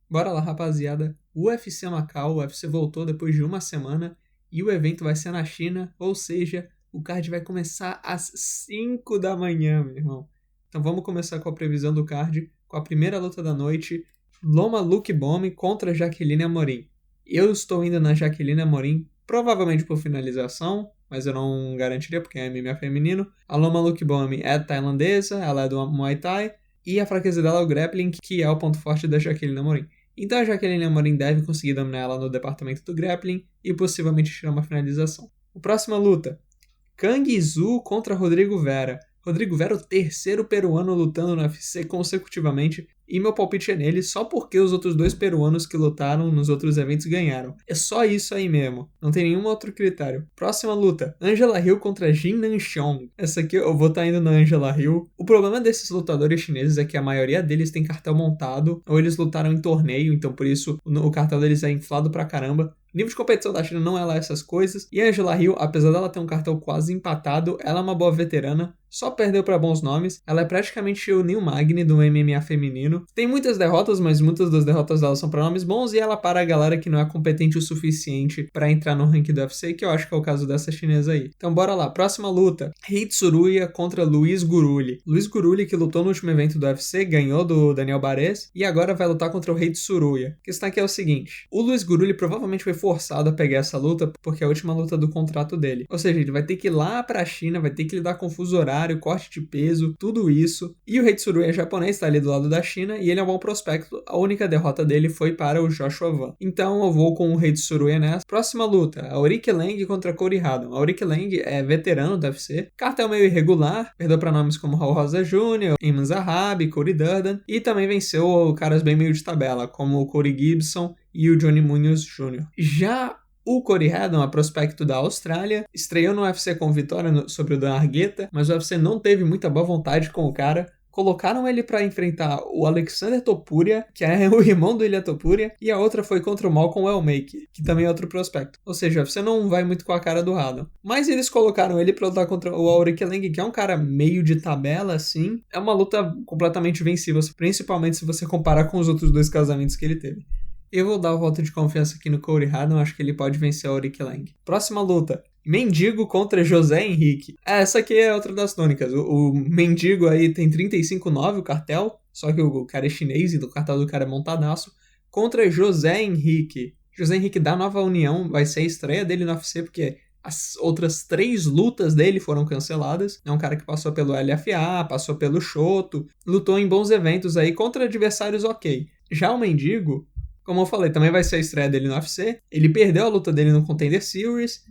Bora lá, rapaziada. O UFC Macau, o UFC voltou depois de uma semana e o evento vai ser na China, ou seja, o card vai começar às 5 da manhã, meu irmão. Então vamos começar com a previsão do card, com a primeira luta da noite, Loma Luke Bomb contra Jaqueline Amorim. Eu estou indo na Jaqueline Amorim, provavelmente por finalização, mas eu não garantiria porque é MMA feminino. A Loma Luke Bomb é tailandesa, ela é do Muay Thai, e a fraqueza dela é o grappling, que é o ponto forte da Jaqueline Amorim. Então a Jaqueline Amorim deve conseguir dominar ela no departamento do grappling e possivelmente tirar uma finalização. A próxima luta, Kang Zhu contra Rodrigo Vera. Rodrigo Vera, o terceiro peruano lutando no UFC consecutivamente, e meu palpite é nele só porque os outros dois peruanos que lutaram nos outros eventos ganharam. É só isso aí mesmo, não tem nenhum outro critério. Próxima luta, Angela Hill contra Jin Nanxiong. Essa aqui eu vou estar indo na Angela Hill. O problema desses lutadores chineses é que a maioria deles tem cartel montado, ou eles lutaram em torneio, então por isso o cartel deles é inflado pra caramba. O nível de competição da China não é lá essas coisas. E a Angela Hill, apesar dela ter um cartel quase empatado, ela é uma boa veterana. Só perdeu para bons nomes. Ela é praticamente o Neil Magny do MMA feminino. Tem muitas derrotas, mas muitas das derrotas dela são para nomes bons. E ela para a galera que não é competente o suficiente para entrar no ranking do UFC, que eu acho que é o caso dessa chinesa aí. Então bora lá. Próxima luta. Rei Tsuruya contra Luiz Guruli. Luiz Guruli, que lutou no último evento do UFC, ganhou do Daniel Barez. E agora vai lutar contra o Rei Tsuruya. A questão aqui é o seguinte. O Luiz Guruli provavelmente foi forçado a pegar essa luta porque é a última luta do contrato dele. Ou seja, ele vai ter que ir lá pra China, vai ter que lidar com fuso horário, corte de peso, tudo isso. E o Rei Tsuruya é japonês, tá ali do lado da China, e ele é um bom prospecto. A única derrota dele foi para o Joshua Van. Então eu vou com o Rei Tsuruya nessa. Próxima luta, a Auric Lang contra Cody Haddon. A Auric Lang é veterano do UFC, cartel meio irregular, perdeu pra nomes como Raul Rosa Jr., Iman Zahabi, Cody Durden, e também venceu caras bem meio de tabela, como o Cody Gibson e o Johnny Munoz Jr. Já o Cody Haddon, a prospecto da Austrália, estreou no UFC com vitória sobre o Dan Argueta, mas o UFC não teve muita boa vontade com o cara. Colocaram ele para enfrentar o Alexander Topuria, que é o irmão do Ilia Topuria, e a outra foi contra o Malcolm Elmaker, que também é outro prospecto. Ou seja, você não vai muito com a cara do Haddon. Mas eles colocaram ele para lutar contra o Auric Lang, que é um cara meio de tabela, assim. É uma luta completamente vencível, principalmente se você comparar com os outros dois casamentos que ele teve. Eu vou dar o voto de confiança aqui no Cody Haddon, acho que ele pode vencer o Auric Lang. Próxima luta. Mendigo contra José Henrique. Essa aqui é outra das tônicas. O Mendigo aí tem 35,9 o cartel, só que o cara é chinês e o cartel do cara é montadaço. Contra José Henrique. José Henrique da Nova União, vai ser a estreia dele no UFC, porque as outras 3 lutas dele foram canceladas. É um cara que passou pelo LFA, passou pelo Shoto, lutou em bons eventos aí contra adversários ok. Já o Mendigo, como eu falei, também vai ser a estreia dele no UFC. Ele perdeu a luta dele no Contender Series.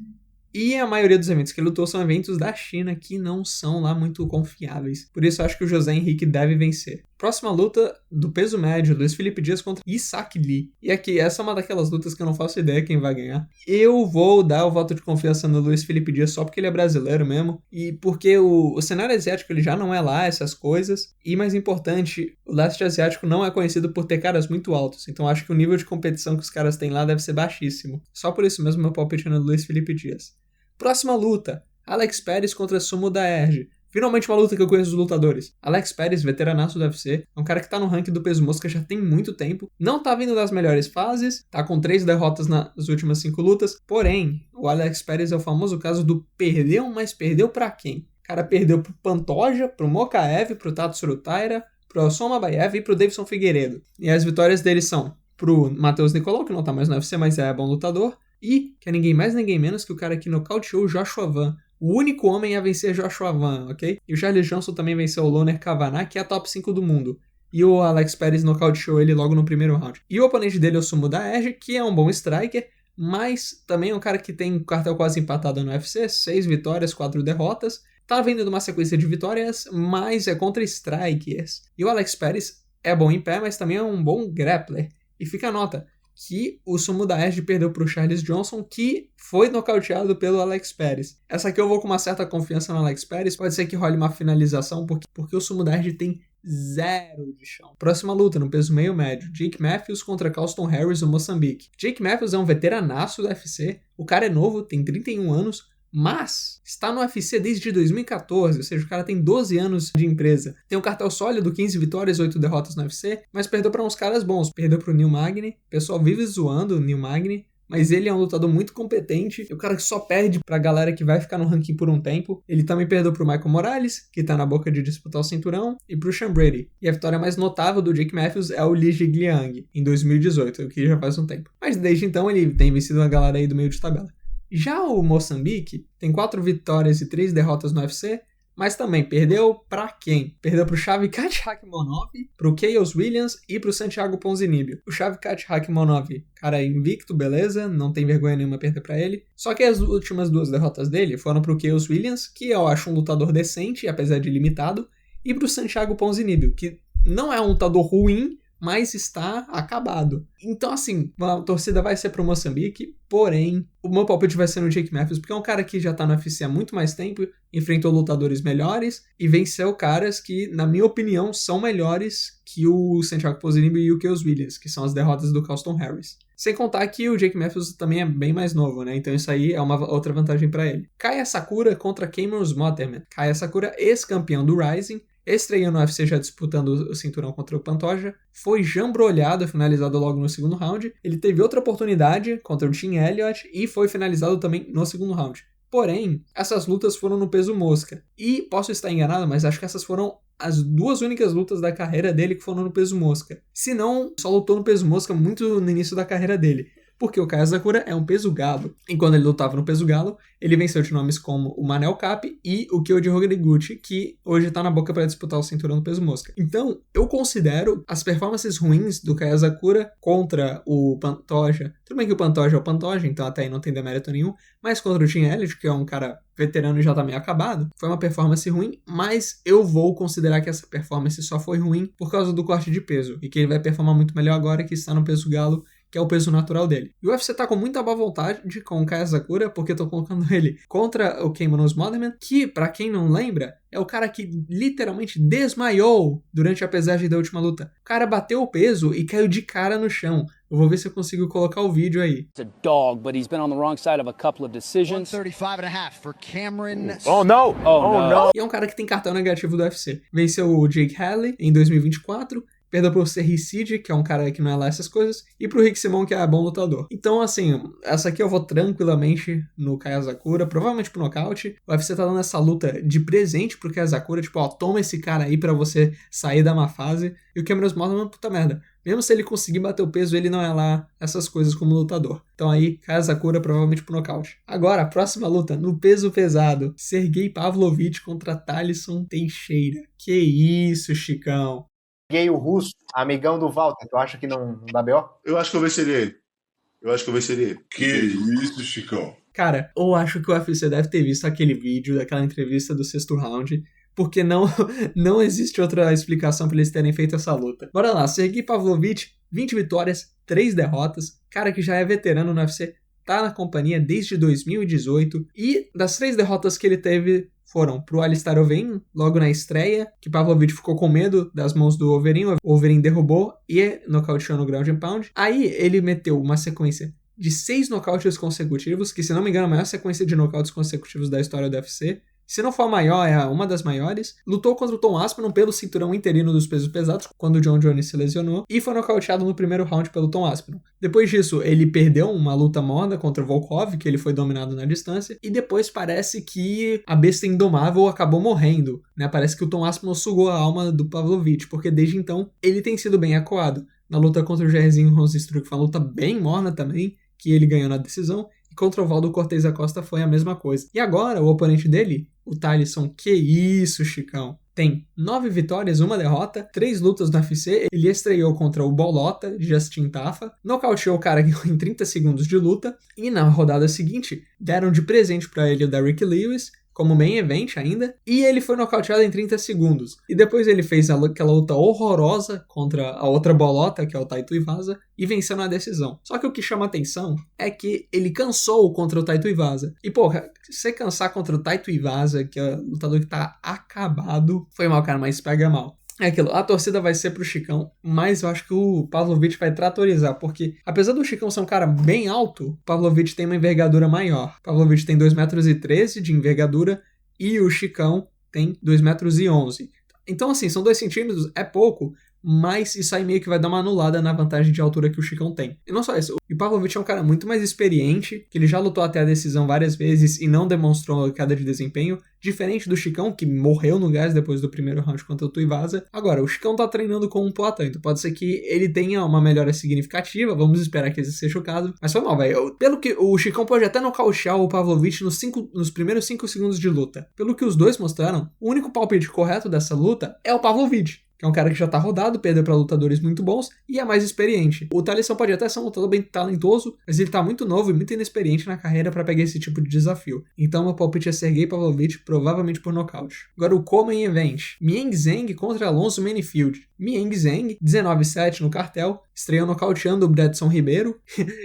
E a maioria dos eventos que ele lutou são eventos da China que não são lá muito confiáveis. Por isso eu acho que o José Henrique deve vencer. Próxima luta do peso médio, Luiz Felipe Dias contra Isaac Lee. E aqui, essa é uma daquelas lutas que eu não faço ideia quem vai ganhar. Eu vou dar o voto de confiança no Luiz Felipe Dias só porque ele é brasileiro mesmo. E porque o cenário asiático ele já não é lá, essas coisas. E mais importante, o leste asiático não é conhecido por ter caras muito altos. Então acho que o nível de competição que os caras têm lá deve ser baixíssimo. Só por isso mesmo meu palpite no Luiz Felipe Dias. Próxima luta, Alex Perez contra Sumo Daerge. Finalmente uma luta que eu conheço dos lutadores. Alex Perez, veteranaço do UFC, é um cara que tá no ranking do peso mosca já tem muito tempo, não tá vindo das melhores fases, tá com 3 derrotas nas últimas 5 lutas, porém, o Alex Perez é o famoso caso do perdeu, mas perdeu pra quem? O cara perdeu pro Pantoja, pro Mokaev, pro Tatsuro Taira, pro Alson Mabaev e pro Davidson Figueiredo. E as vitórias deles são pro Matheus Nicolau, que não tá mais no UFC, mas é bom lutador, e que é ninguém mais ninguém menos que o cara que nocauteou o Joshua Van. O único homem a vencer Joshua Van, ok? E o Charles Johnson também venceu o Loner Kavanagh, que é a top 5 do mundo. E o Alex Perez nocauteou ele logo no primeiro round. E o oponente dele é o Sumo Daerge, que é um bom striker, mas também é um cara que tem cartel quase empatado no UFC, 6 vitórias, 4 derrotas. Tá vindo de uma sequência de vitórias, mas é contra strikers. E o Alex Perez é bom em pé, mas também é um bom grappler. E fica a nota que o Sumo Daerge perdeu para o Charles Johnson, que foi nocauteado pelo Alex Perez. Essa aqui eu vou com uma certa confiança no Alex Perez, pode ser que role uma finalização, porque o Sumo Daerge tem 0 de chão. Próxima luta, no peso meio médio, Jake Matthews contra Carlston Harris, do Moçambique. Jake Matthews é um veteranaço do UFC, o cara é novo, tem 31 anos, mas está no UFC desde 2014, ou seja, o cara tem 12 anos de empresa. Tem um cartel sólido, 15 vitórias, 8 derrotas no UFC, mas perdeu para uns caras bons. Perdeu pro Neil Magny, o pessoal vive zoando o Neil Magny, mas ele é um lutador muito competente, é o cara que só perde pra galera que vai ficar no ranking por um tempo. Ele também perdeu pro Michael Morales, que tá na boca de disputar o cinturão, e pro Sean Brady. E a vitória mais notável do Jake Matthews é o Li Jigliang, em 2018, o que já faz um tempo. Mas desde então ele tem vencido uma galera aí do meio de tabela. Já o Moçambique tem 4 vitórias e 3 derrotas no UFC, mas também perdeu pra quem? Perdeu pro Shavkat Rakhmonov, pro Khaos Williams e pro Santiago Ponzinibbio. O Shavkat Rakhmonov, cara invicto, beleza, não tem vergonha nenhuma perder pra ele. Só que as últimas 2 derrotas dele foram pro Khaos Williams, que eu acho um lutador decente, apesar de limitado, e pro Santiago Ponzinibbio, que não é um lutador ruim, mas está acabado. Então, assim, a torcida vai ser pro Moçambique, porém, o meu palpite vai ser no Jake Matthews, porque é um cara que já tá no UFC há muito mais tempo, enfrentou lutadores melhores e venceu caras que, na minha opinião, são melhores que o Santiago Ponzinibbio e o Khaos Williams, que são as derrotas do Carlston Harris. Sem contar que o Jake Matthews também é bem mais novo, né? Então isso aí é uma outra vantagem para ele. Kaya Sakura contra Cameron Smotherman. Kaya Sakura, ex-campeão do Rising, estreou no UFC já disputando o cinturão contra o Pantoja, foi jambrolhado, finalizado logo no segundo round. Ele teve outra oportunidade contra o Tim Elliott e foi finalizado também no segundo round. Porém, essas lutas foram no peso mosca. E posso estar enganado, mas acho que essas foram as 2 únicas lutas da carreira dele que foram no peso mosca. Se não, só lutou no peso mosca muito no início da carreira dele. Porque o Kaya Sakura é um peso galo. E quando ele lutava no peso galo, ele venceu de nomes como o Manel Kape e o Kyoji Horiguchi, que hoje tá na boca para disputar o cinturão do peso mosca. Então, eu considero as performances ruins do Kaya Sakura contra o Pantoja. Tudo bem que o Pantoja é o Pantoja, então até aí não tem demérito nenhum, mas contra o Tim Elliott, que é um cara veterano e já tá meio acabado, foi uma performance ruim, mas eu vou considerar que essa performance só foi ruim por causa do corte de peso, e que ele vai performar muito melhor agora que está no peso galo, que é o peso natural dele. E o UFC tá com muita boa vontade com o Kaya Sakura, porque eu tô colocando ele contra o Cameron Smotherman, que, pra quem não lembra, é o cara que literalmente desmaiou durante a pesagem da última luta. O cara bateu o peso e caiu de cara no chão. Eu vou ver se eu consigo colocar o vídeo aí. A dog, but he's been on the wrong side of a couple of decisions. 135.5 for Cameron. Oh no! Oh no! E é um cara que tem cartão negativo do UFC. Venceu o Jake Halley em 2024. Perdeu pro Serricide, que é um cara que não é lá essas coisas, e pro Rick Simon, que é bom lutador. Então, assim, essa aqui eu vou tranquilamente no Kaya Sakura, provavelmente pro nocaute. O UFC tá dando essa luta de presente pro Kaya Sakura, tipo, ó, toma esse cara aí pra você sair da má fase. E o Cameron Smotherman, puta merda. Mesmo se ele conseguir bater o peso, ele não é lá essas coisas como lutador. Então aí, Kaya Sakura provavelmente pro nocaute. Agora, a próxima luta, no peso pesado. Sergei Pavlovich contra Thalisson Teixeira. Que isso, Chicão. Peguei o russo, amigão do Walter. Tu acha que não dá B.O.? Eu acho que eu venceria ele. Que isso, Chicão. Cara, eu acho que o UFC deve ter visto aquele vídeo daquela entrevista do 6º round, porque não existe outra explicação para eles terem feito essa luta. Bora lá, Sergei Pavlovich, 20 vitórias, 3 derrotas, cara que já é veterano no UFC, tá na companhia desde 2018, e das 3 derrotas que ele teve foram pro Alistair Overeem, logo na estreia, que Pavlovich ficou com medo das mãos do Overeem, o Overeem derrubou e nocauteou no ground and pound. Aí ele meteu uma sequência de 6 nocautes consecutivos, que se não me engano é a maior sequência de nocautes consecutivos da história do UFC. Se não for a maior, é uma das maiores. Lutou contra o Tom Aspinall pelo cinturão interino dos pesos pesados, quando o John Jones se lesionou, e foi nocauteado no primeiro round pelo Tom Aspinall. Depois disso, ele perdeu uma luta morna contra o Volkov, que ele foi dominado na distância, e depois parece que a besta indomável acabou morrendo, né? Parece que o Tom Aspinall sugou a alma do Pavlovich, porque desde então ele tem sido bem acuado. Na luta contra o Jairzinho Rozenstruik foi uma luta bem morna também, que ele ganhou na decisão, e contra o Valdo Cortez Acosta foi a mesma coisa. E agora, o oponente dele, o Thalisson, que isso, Chicão, tem 9 vitórias, 1 derrota, 3 lutas no UFC. Ele estreou contra o Bolota, Justin Tafa, nocauteou o cara em 30 segundos de luta, e na rodada seguinte deram de presente para ele o Derrick Lewis, como main event ainda, e ele foi nocauteado em 30 segundos. E depois ele fez aquela luta horrorosa contra a outra bolota, que é o Taito Iwasa, e venceu na decisão. Só que o que chama atenção é que ele cansou contra o Taito Iwasa. E, porra, você cansar contra o Taito Iwasa, que é o lutador que tá acabado, foi mal, cara, mas pega mal. É aquilo, a torcida vai ser pro Chicão, mas eu acho que o Pavlovich vai tratorizar, porque apesar do Chicão ser um cara bem alto, o Pavlovich tem uma envergadura maior. O Pavlovich tem 2,13 m de envergadura e o Chicão tem 2,11 m. Então, assim, são 2 centímetros, é pouco, mas isso aí meio que vai dar uma anulada na vantagem de altura que o Chicão tem. E não só isso, o Pavlovich é um cara muito mais experiente, que ele já lutou até a decisão várias vezes e não demonstrou queda de desempenho, diferente do Chicão, que morreu no gás depois do primeiro round contra o Tuivasa. Agora, o Chicão tá treinando com um Poatan, então pode ser que ele tenha uma melhora significativa, vamos esperar que esse seja o caso. Mas foi mal, velho. Pelo que o Chicão pode até nocautear o Pavlovich nos primeiros 5 segundos de luta. Pelo que os dois mostraram, o único palpite correto dessa luta é o Pavlovich, que é um cara que já tá rodado, perdeu pra lutadores muito bons e é mais experiente. O Thaleson pode até ser um lutador bem talentoso, mas ele tá muito novo e muito inexperiente na carreira pra pegar esse tipo de desafio. Então meu palpite é Sergei Pavlovich, provavelmente por nocaute. Agora o Co-Main Event, Mieng Zhang contra Alonso Menifield. Mieng Zhang, 19-7 no cartel, estreou nocauteando o Bredson Ribeiro.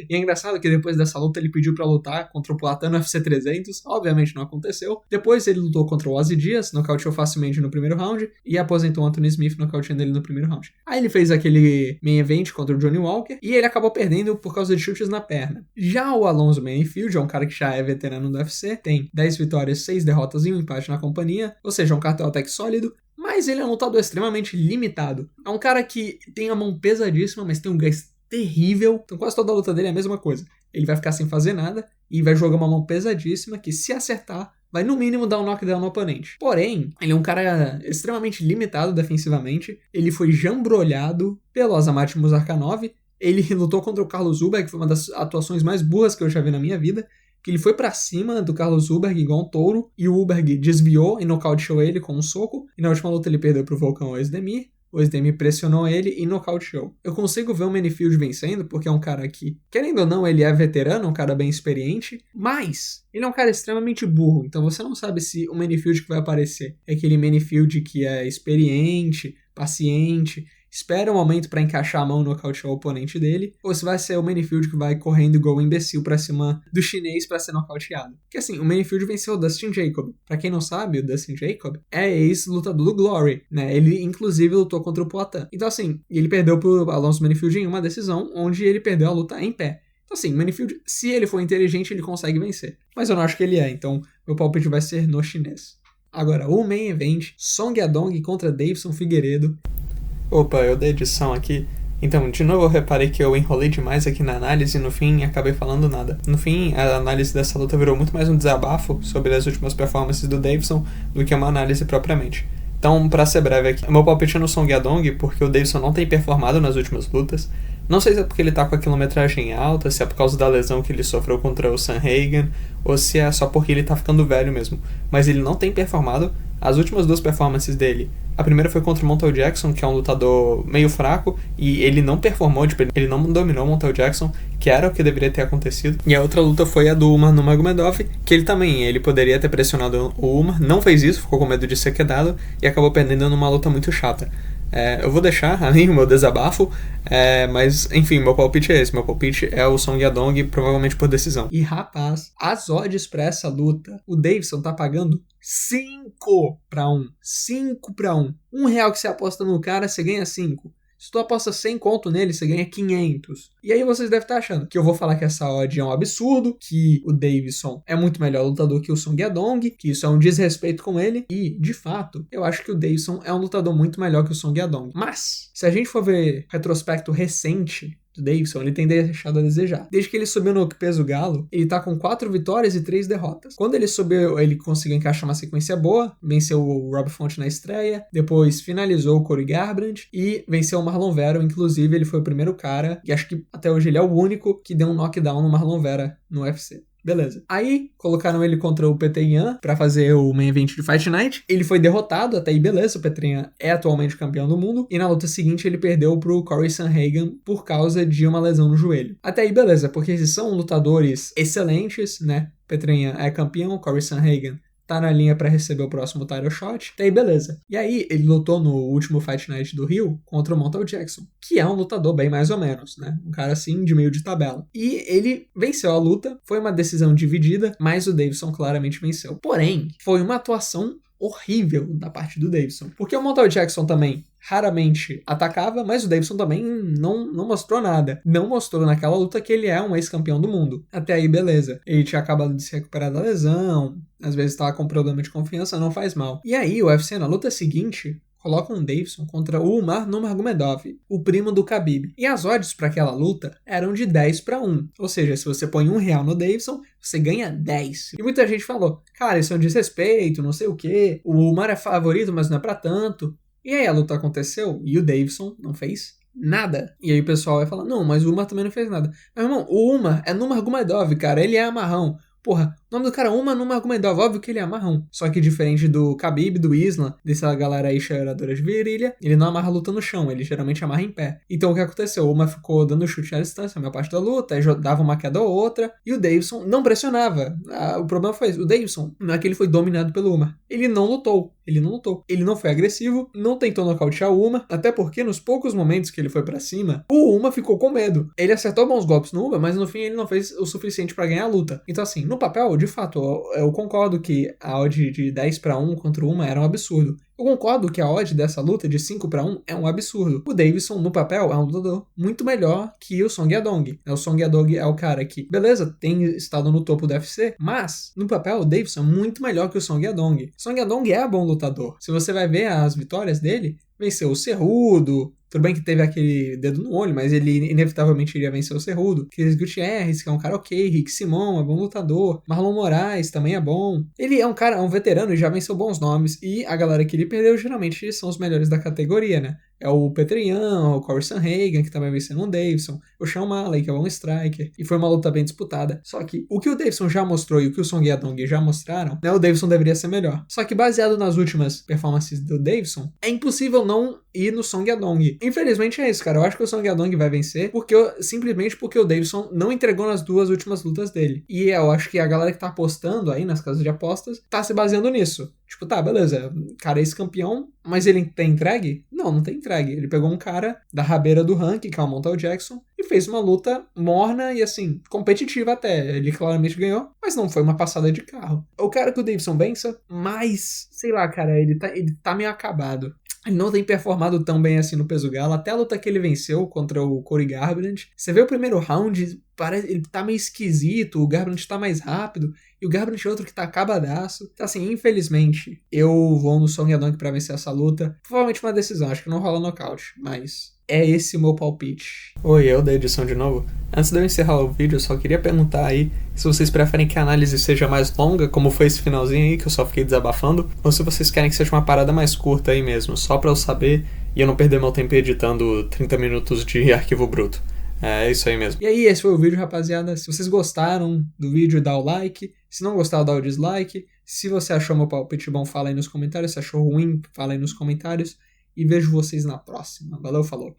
E é engraçado que depois dessa luta ele pediu pra lutar contra o Poatan no UFC 300, obviamente não aconteceu. Depois ele lutou contra o Ozzy Diaz, nocauteou facilmente no primeiro round e aposentou Anthony Smith nocauteando ele no primeiro round. Aí ele fez aquele main event contra o Johnny Walker e ele acabou perdendo por causa de chutes na perna. Já o Alonso Menifield é um cara que já é veterano do UFC, tem 10 vitórias, 6 derrotas e um empate na companhia, ou seja, um cartel até que sólido, mas ele é um lutador extremamente limitado. É um cara que tem a mão pesadíssima, mas tem um gás terrível, então quase toda a luta dele é a mesma coisa. Ele vai ficar sem fazer nada e vai jogar uma mão pesadíssima que, se acertar, vai no mínimo dar um knockdown no oponente. Porém, ele é um cara extremamente limitado defensivamente. Ele foi jambrolhado pelo Azamat Muzarkanov. Ele lutou contra o Carlos Zuber, que foi uma das atuações mais burras que eu já vi na minha vida. Que ele foi pra cima do Carlos Ulberg igual um touro, e o Ulberg desviou e nocauteou ele com um soco. E na última luta ele perdeu pro Volkan Ozdemir. O Ozdemir pressionou ele e nocauteou. Eu consigo ver o Menifield vencendo, porque é um cara que, querendo ou não, ele é veterano, um cara bem experiente, mas ele é um cara extremamente burro, então você não sabe se o Menifield que vai aparecer é aquele Menifield que é experiente, paciente, espera um momento pra encaixar a mão e nocautear o oponente dele, ou se vai ser o Menifield que vai correndo igual um imbecil pra cima do chinês pra ser nocauteado. Porque assim, o Menifield venceu o Dustin Jacob. Pra quem não sabe, o Dustin Jacob é ex-lutador do Glory, né? Ele inclusive lutou contra o Poatan. Então assim, ele perdeu pro Alonso Menifield em uma decisão, onde ele perdeu a luta em pé. Então assim, Menifield, se ele for inteligente, ele consegue vencer. Mas eu não acho que ele é, então meu palpite vai ser no chinês. Agora, o main event, Song Yadong contra Deiveson Figueiredo. Opa, eu dei edição aqui. Então, de novo eu reparei que eu enrolei demais aqui na análise e no fim acabei falando nada. No fim, a análise dessa luta virou muito mais um desabafo sobre as últimas performances do Deiveson do que uma análise propriamente. Então, pra ser breve aqui, o meu palpite é no Song Yadong, porque o Deiveson não tem performado nas últimas lutas. Não sei se é porque ele tá com a quilometragem alta, se é por causa da lesão que ele sofreu contra o Sanhagen, ou se é só porque ele tá ficando velho mesmo. Mas ele não tem performado. As últimas 2 performances dele, a primeira foi contra o Montel Jackson, que é um lutador meio fraco, e ele não performou, ele não dominou o Montel Jackson, que era o que deveria ter acontecido. E a outra luta foi a do Umar Nurmagomedov, que ele poderia ter pressionado o Umar, não fez isso, ficou com medo de ser quedado, e acabou perdendo numa luta muito chata. Eu vou deixar ali o meu desabafo, mas enfim, meu palpite é esse. Meu palpite é o Song Yadong, provavelmente por decisão. E rapaz, as odds pra essa luta, o Deiveson tá pagando 5-1. 5-1. R$1 que você aposta no cara, você ganha 5. Se tu aposta 100 conto nele, você ganha 500. E aí vocês devem estar achando que eu vou falar que essa odd é um absurdo, que o Deiveson é muito melhor lutador que o Song Yadong, que isso é um desrespeito com ele. E, de fato, eu acho que o Deiveson é um lutador muito melhor que o Song Yadong. Mas, se a gente for ver retrospecto recente do Deiveson, ele tem deixado a desejar. Desde que ele subiu no peso galo, ele tá com 4 vitórias e 3 derrotas. Quando ele subiu, ele conseguiu encaixar uma sequência boa, venceu o Rob Font na estreia, depois finalizou o Cody Garbrandt e venceu o Marlon Vera. Inclusive, ele foi o primeiro cara, e acho que até hoje ele é o único que deu um knockdown no Marlon Vera no UFC. Beleza. Aí, colocaram ele contra o Petr pra fazer o main event de Fight Night. Ele foi derrotado, até aí beleza, o Petr é atualmente campeão do mundo. E na luta seguinte ele perdeu pro Corey Sanhagen por causa de uma lesão no joelho. Até aí beleza, porque esses são lutadores excelentes, né? Petr é campeão, Corey Sanhagen tá na linha pra receber o próximo title shot, daí beleza. E aí ele lutou no último Fight Night do Rio contra o Montel Jackson, que é um lutador bem mais ou menos, né? Um cara assim de meio de tabela. E ele venceu a luta, foi uma decisão dividida, mas o Deiveson claramente venceu. Porém, foi uma atuação horrível da parte do Deiveson, porque o Montel Jackson também raramente atacava, mas o Davidson também não mostrou nada. Não mostrou naquela luta que ele é um ex-campeão do mundo. Até aí, beleza. Ele tinha acabado de se recuperar da lesão, às vezes estava com problema de confiança, não faz mal. E aí, o UFC, na luta seguinte, coloca um Davidson contra o Umar Nurmagomedov, o primo do Khabib. E as odds para aquela luta eram de 10-1. Ou seja, se você põe R$1 no Davidson, você ganha 10. E muita gente falou, cara, isso é um desrespeito, não sei o quê. O Umar é favorito, mas não é pra tanto. E aí a luta aconteceu e o Davidson não fez nada. E aí o pessoal vai falar, não, mas o Umar também não fez nada. Mas, irmão, o Umar é Nurmagomedov, cara, ele é amarrão. Porra, o nome do cara é Umar Nurmagomedov, óbvio que ele é amarrão. Só que diferente do Khabib, do Islam, dessa galera aí cheiradora de virilha, ele não amarra a luta no chão, ele geralmente amarra em pé. Então o que aconteceu? O Umar ficou dando chute à distância a maior parte da luta, aí dava uma queda ou outra, e o Davidson não pressionava. O problema foi esse, o Davidson, não é que ele foi dominado pelo Umar, ele não lutou. Ele não foi agressivo, não tentou nocautear o Umar, até porque nos poucos momentos que ele foi pra cima, o Umar ficou com medo. Ele acertou bons golpes no Umar, mas no fim ele não fez o suficiente pra ganhar a luta. Então assim, no papel, de fato, eu concordo que a odd de 10-1 contra o Umar era um absurdo. Eu concordo que a odd dessa luta de 5-1 é um absurdo. O Davidson, no papel, é um lutador muito melhor que o Song Yadong. O Song Yadong é o cara que, beleza, tem estado no topo do UFC, mas, no papel, o Davidson é muito melhor que o Song Yadong. O Song Yadong é bom lutador. Se você vai ver as vitórias dele, venceu o Cerrudo. Tudo bem que teve aquele dedo no olho, mas ele inevitavelmente iria vencer o Cerrudo. Chris Gutierrez, que é um cara ok. Rick Simon é bom lutador. Marlon Moraes também é bom. Ele é um veterano e já venceu bons nomes. E a galera que ele perdeu geralmente são os melhores da categoria, né? É o Petr Yan, o Corey Sandhagen, que também venceu um Davidson, o Sean O'Malley, que é um striker, e foi uma luta bem disputada. Só que o que o Davidson já mostrou e o que o Song Yadong já mostraram, né, o Davidson deveria ser melhor. Só que baseado nas últimas performances do Davidson, é impossível não ir no Song Yadong. Infelizmente é isso, cara. Eu acho que o Song Yadong vai vencer simplesmente porque o Davidson não entregou nas duas últimas lutas dele. E eu acho que a galera que tá apostando aí nas casas de apostas tá se baseando nisso. Tipo, tá, beleza, o cara é ex-campeão, mas ele tem entregue? Não tem entregue. Ele pegou um cara da rabeira do ranking, que é o Montel Jackson, e fez uma luta morna e, assim, competitiva até. Ele claramente ganhou, mas não foi uma passada de carro. Eu quero que o Davidson vença, mas, sei lá, cara, ele tá meio acabado. Ele não tem performado tão bem assim no peso galo. Até a luta que ele venceu contra o Cody Garbrandt. Você vê o primeiro round, ele tá meio esquisito, o Garbrandt tá mais rápido, e o Garbrandt é outro que tá acabadaço. Então assim, infelizmente, eu vou no Song Yadong pra vencer essa luta. Provavelmente uma decisão, acho que não rola nocaute, mas é esse o meu palpite. Oi, eu da edição de novo. Antes de eu encerrar o vídeo, eu só queria perguntar aí se vocês preferem que a análise seja mais longa, como foi esse finalzinho aí, que eu só fiquei desabafando, ou se vocês querem que seja uma parada mais curta aí mesmo, só pra eu saber e eu não perder meu tempo editando 30 minutos de arquivo bruto. É isso aí mesmo. E aí, esse foi o vídeo, rapaziada. Se vocês gostaram do vídeo, dá o like. Se não gostar, dá o dislike. Se você achou meu palpite bom, fala aí nos comentários. Se achou ruim, fala aí nos comentários. E vejo vocês na próxima. Valeu, falou.